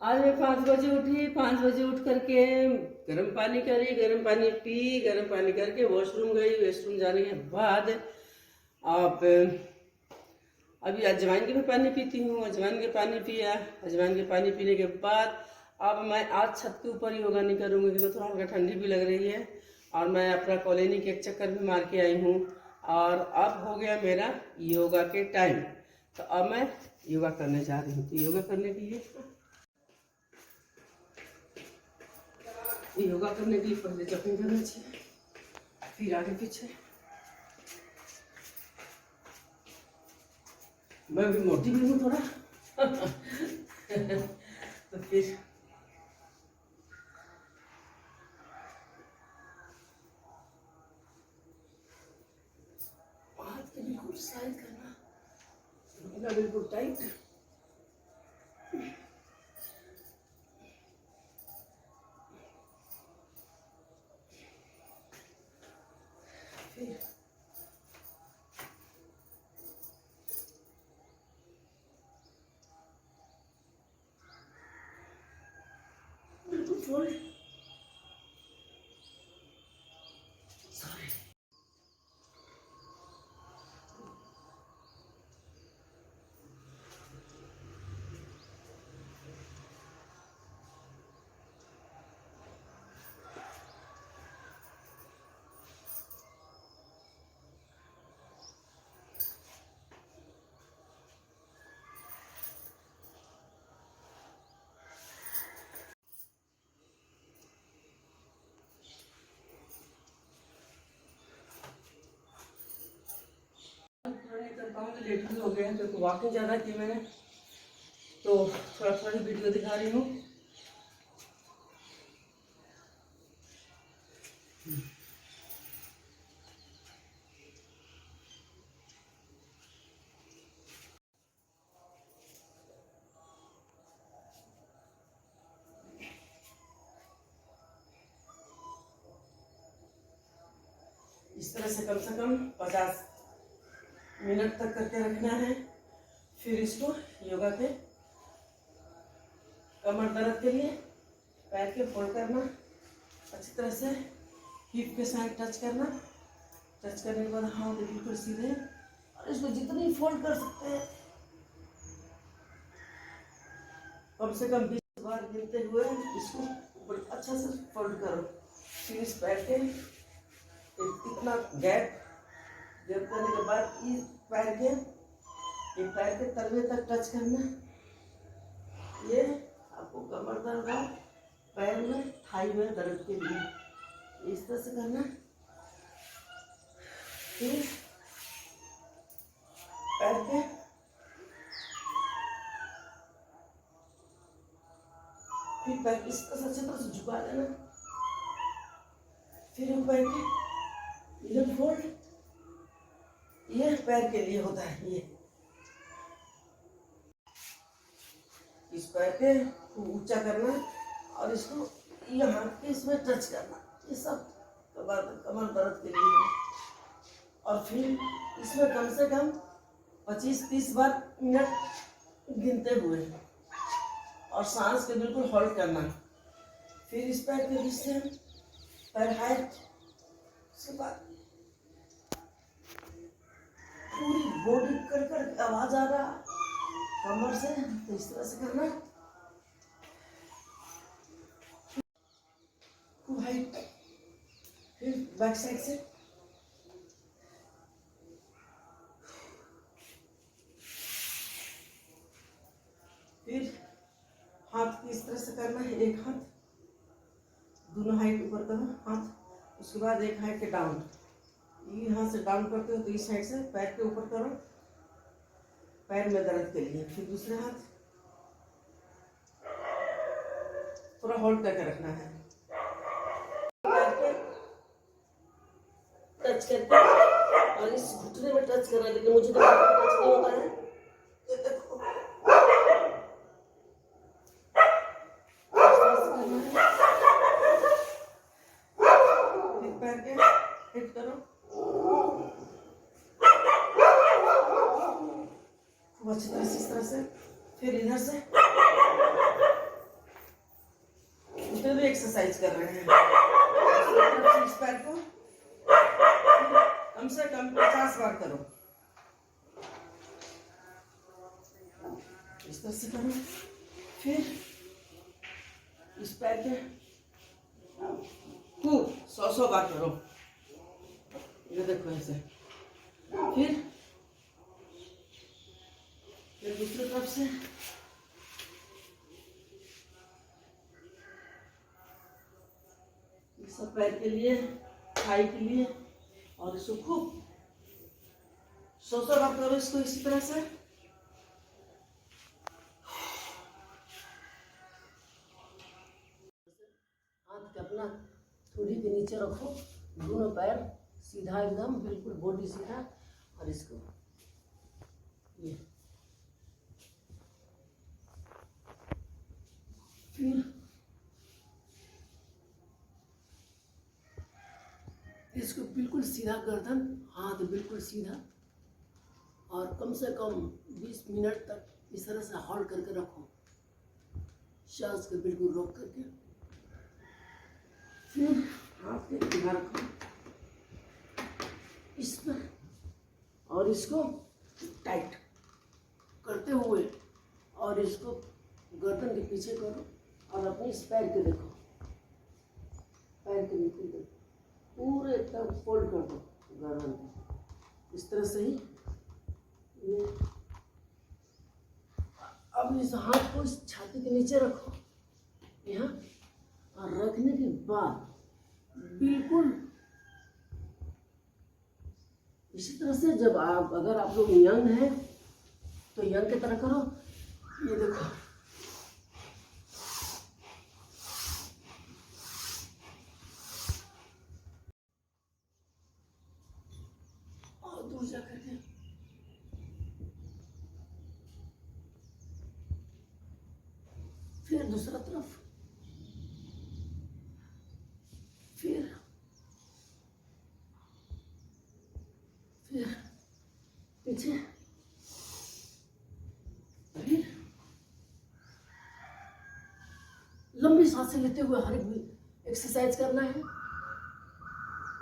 आज मैं 5 बजे उठी। 5 बजे उठ करके गर्म पानी करी, गर्म पानी पी, गर्म पानी करके वॉशरूम गई। वॉशरूम जाने के बाद आप अभी अजवाइन के भी पानी पीती हूँ। अजवाइन के पानी पिया। अजवाइन के पानी पीने के बाद अब मैं आज छत के ऊपर योगा नहीं करूँगी क्योंकि थोड़ा हल्का ठंडी भी लग रही है। और मैं अपना कॉलोनी के एक चक्कर भी मार के आई हूँ और अब हो गया मेरा योगा के टाइम। तो अब मैं योगा करने जा रही हूँ। तो योगा करने के लिए पहले जॉगिंग करना चाहिए, फिर आगे पीछे। मैं भी मोटी भी हूँ थोड़ा तो फिर हाथ के बिल्कुल साइड करना, बिल्कुल टाइट। फिर बिल्कुल फोल्ड। लेट भी हो गए हैं क्योंकि वॉकिंग ज़्यादा की मैंने, तो थोड़ा थोड़ी वीडियो दिखा रही हूँ। इस तरह से कम 50 मिनट तक करके रखना है। फिर इसको योगा के कमर दर्द के लिए पैर के फोल्ड करना, अच्छी तरह से हिप के साइड टच करना। टच करने के बाद हाथ बिल्कुल सीधे, और इसको जितनी फोल्ड कर सकते हैं कम से कम 20 बार गिनते हुए इसको अच्छा से फोल्ड करो। फिर इस पैर के इतना गैप करने के बाद इस पैर के तलवे तक टच करना। ये आपको कमर दर्द है, पैर में, थाई में दर्द के लिए इस तरह से करना। फिर पैर के इस तरह से अच्छी तरह से झुका देना। फिर पैर के इधर फोल्ड, ये पैर के लिए होता है। ये इस पैर के ऊंचा करना और इसको यहाँ के इसमें टच करना। ये सब कमर दर्द के लिए है। और फिर इसमें कम से कम 25-30 बार मिनट गिनते हुए और सांस के बिल्कुल होल्ड करना। फिर इस पैर के बीच से पैर हाइट, उसके बाद पूरी बॉडी कर आवाज आ रहा कमर से, तो इस तरह से करना। हाइट, फिर बैक साइड से फिर हाथ इस तरह से करना है। एक हाथ दोनों हाइट ऊपर करो हाथ, उसके बाद एक हाइट के डाउन। यहाँ से डाउन करते हो तो इस साइड से पैर के ऊपर करो, पैर में दर्द के लिए। फिर दूसरे हाथ थोड़ा होल्ड करके रखना है, टच करके, और इस घुटने में टच करना। लेकिन मुझे तो टच नहीं होता है। ये देखो पैर के हिट करो खूब अच्छी तरह से, इस तरह से। फिर इधर से एक्सरसाइज कर रहे हैं। इस पैर को कम से कम 50 बार करो, इस तरह से करो। फिर इस पैर के खूब 100 बार करो, ये देखो ऐसे। फिर दूसरी तरफ से सब पैर के लिए, थाई के लिए, और इसको खूब 100 बार करो इसको इसी तरह से। हाथ के अपना थोड़ी के नीचे रखो, दोनों पैर सीधा एकदम, बिल्कुल बॉडी सीधा, और इसको ये। फिर इसको बिल्कुल सीधा गर्दन, हाथ बिल्कुल सीधा, और कम से कम 20 मिनट तक इस तरह से होल्ड करके रखो, सांस को बिल्कुल रोक करके। फिर हाथ के किनारे रखो इस पर, और इसको टाइट करते हुए, और इसको गर्दन के पीछे करो, और अपने इस पैर के देखो, पैर के नीचे देखो, पूरे एकदम फोल्ड कर दो गर्दन को, इस तरह से ही ये। अब इस हाथ को इस छाती के नीचे रखो यहाँ, और रखने के बाद बिल्कुल इसी तरह से, जब आप, अगर आप लोग यंग हैं तो यंग की तरह करो, ये देखो। और दूर जा करके फिर दूसरा तरफ, फिर पीछे, फिर लंबी सांसें लेते हुए हर एक एक्सरसाइज करना है।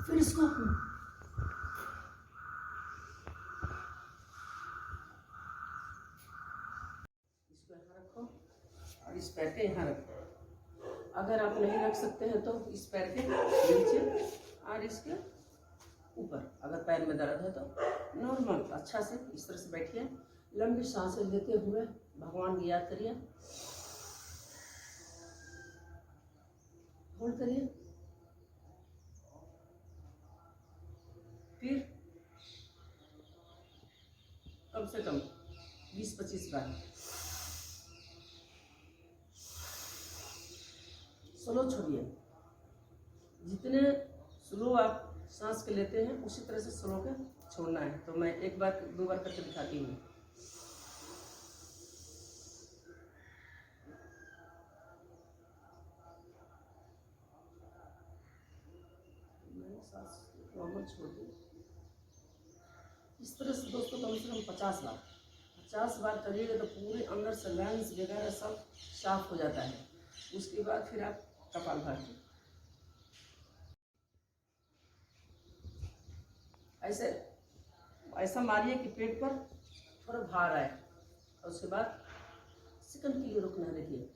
फिर इसको यहाँ रखो, और इस पैर के यहाँ रखो। अगर आप नहीं रख सकते हैं तो इस पैर के नीचे और इसके ऊपर, अगर पैर में दर्द है तो नॉर्मल अच्छा से इस तरह से बैठिए, लंबी सांसें लेते हुए भगवान की याद करिए, होल्ड करिए। फिर कम से कम 20-25 बार। स्लो छोड़िए, जितने स्लो आप सांस के लेते हैं उसी तरह से स्लो के छोड़ना है। तो मैं एक बार 2 बार करके दिखाती हूँ। मैंने सांस नॉर्मल छोड़ दी। इस तरह से दोस्तों कम से कम 50 बार करिएगा तो पूरे अंदर से लंग्स वगैरह सब साफ हो जाता है। उसके बाद फिर आप कपालभाति ऐसा मारिए कि पेट पर थोड़ा भार आए, और उसके बाद सेकंड के लिए रुकना। देखिए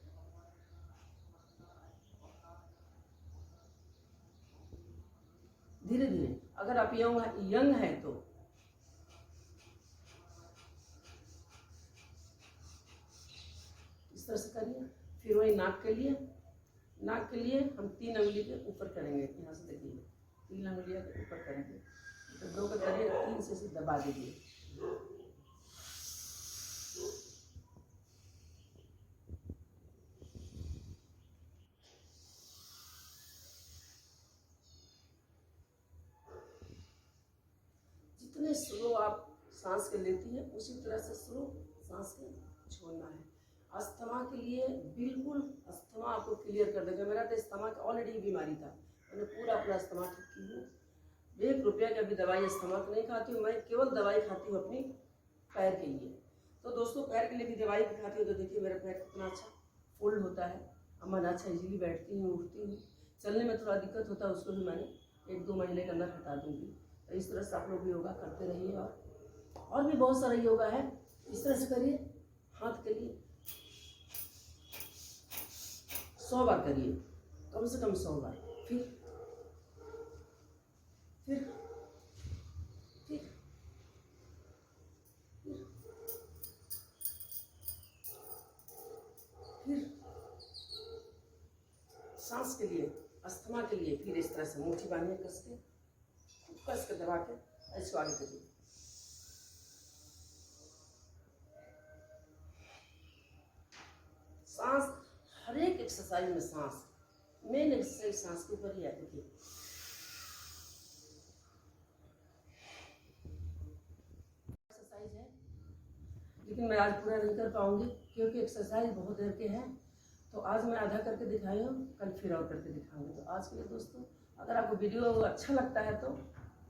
धीरे धीरे, अगर आप यंग हैं तो इस तरह से करिए। फिर वही नाक के लिए हम 3 अंगुली के ऊपर करेंगे। यहाँ से देखिए 3 अंगुलियां के ऊपर करेंगे, तो 2 का करिए, 3 से दबा दीजिए। जितने स्लो आप सांस के लेती है उसी तरह से स्लो सांस के छोड़ना है। अस्थमा के लिए बिल्कुल, अस्थमा आपको क्लियर कर देगा। मेरा तो अस्थमा की ऑलरेडी बीमारी था, मैंने पूरा अपना अस्थमा ठीक की हूँ। 1 रुपया की अभी दवाई अस्थमा की नहीं खाती हूँ, मैं केवल दवाई खाती हूँ अपनी पैर के लिए। तो दोस्तों पैर के लिए भी दवाई खाती हूँ, तो देखिए मेरा पैर कितना अच्छा फोल्ड होता है, अमन अच्छा इजीली बैठती हूँ, उठती हूँ। चलने में थोड़ा दिक्कत होता है, उसको भी मैंने 1-2 महीने के अंदर हटा दूँगी। तो इस तरह से आप लोग भी योगा करते रहिए। और भी बहुत सारा योगा है, इस तरह से करिए। हाथ के लिए 100 बार करिए, कम से कम 100 बार। फिर फिर फिर फिर फिर सांस के लिए, अस्थमा के लिए फिर इस तरह से मुट्ठी बांधिए, कस के दबा के इसको आगे करिए। सांस, हर एक एक्सरसाइज में सांस, मेन एक्सरसाइज सांस के ऊपर ही है। देखिए एक्सरसाइज है, लेकिन मैं आज पूरा नहीं कर पाऊंगी क्योंकि एक्सरसाइज बहुत देर के हैं। तो आज मैं आधा करके दिखाई हूँ, कल फिर और करके दिखाऊंगी। तो आज के लिए दोस्तों, अगर आपको वीडियो अच्छा लगता है तो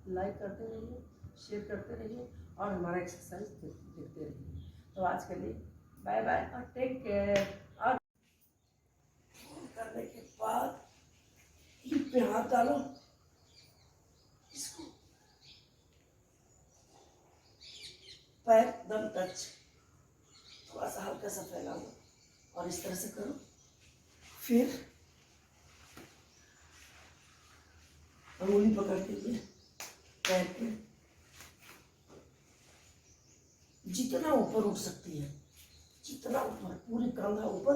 लाइक करते रहिए, शेयर करते रहिए और हमारा एक्सरसाइज देखते रहिए। तो आज के लिए बाय बाय और टेक केयर। और करने के बाद हिप पे हाथ डालो, इसको पैर दम टच, थोड़ा सा हल्का सा फैलाओ और इस तरह से करो। फिर अंगुली पकड़ लीजिए पैर के, जितना ऊपर उठ सकती है, जितना ऊपर, पूरी कंधा ऊपर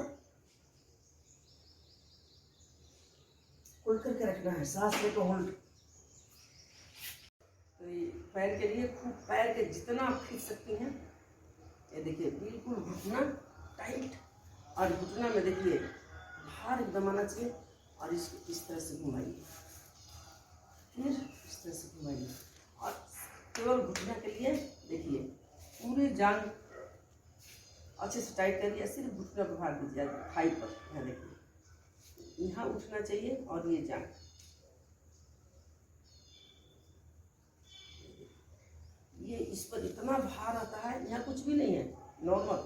होल्ड करके रखना है, सांस लेकर होल्ड। तो पैर के लिए खूब पैर के जितना आप खींच सकती हैं, ये देखिए बिल्कुल घुटना टाइट, और घुटना में देखिए भार एकदम आना चाहिए। और इसको इस तरह से घुमाइए, फिर इस तरह से घुमाइए, और केवल घुटना के लिए देखिए पूरी जान अच्छे से टाइट करिए, सिर्फ घुटना पर भार दीजिए, थाई पर। यहाँ देखिए यहाँ उठना चाहिए और ये जान, ये इस पर इतना भार आता है, यहाँ कुछ भी नहीं है, नॉर्मल।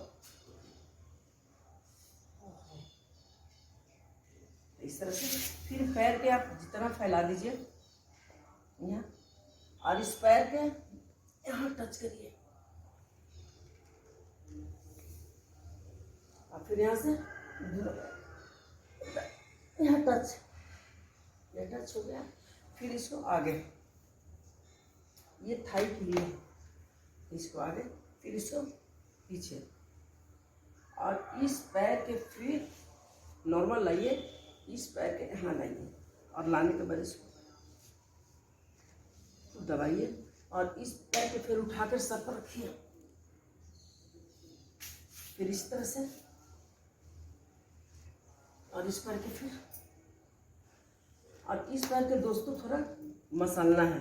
इस तरह से फिर पैर के आप जितना फैला दीजिए यहाँ, और इस पैर के यहाँ टच करिए, और फिर यहाँ से यहाँ टच, ये टच हो गया। फिर इसको आगे, ये थाई के लिए, इसको आगे, फिर इसको पीछे, और इस पैर के फिर नॉर्मल लाइए, इस पैर के यहाँ लाइए, और लाने के बाद इसको दबाइए, और इस पैर के फिर उठाकर सर पर रखिए, फिर इस तरह से, और इस पैर के फिर, और इस पैर के दोस्तों थोड़ा मसलना है,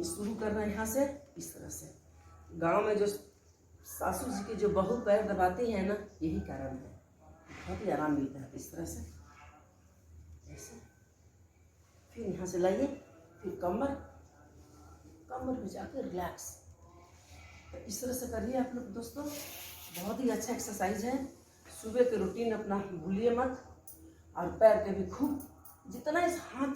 शुरू करना है यहाँ से, इस तरह से। गांव में जो सासू जी के जो बहू पैर दबाती हैं ना, यही कारण है, बहुत ही आराम मिलता है। इस तरह से ऐसे, फिर यहाँ से लाइए, फिर कमर में जाकर रिलैक्स। तो इस तरह से करिए आप लोग दोस्तों, बहुत ही अच्छा एक्सरसाइज है। सुबह के रूटीन अपना भूलिए मत, और पैर के भी खूब जितना इस हाथ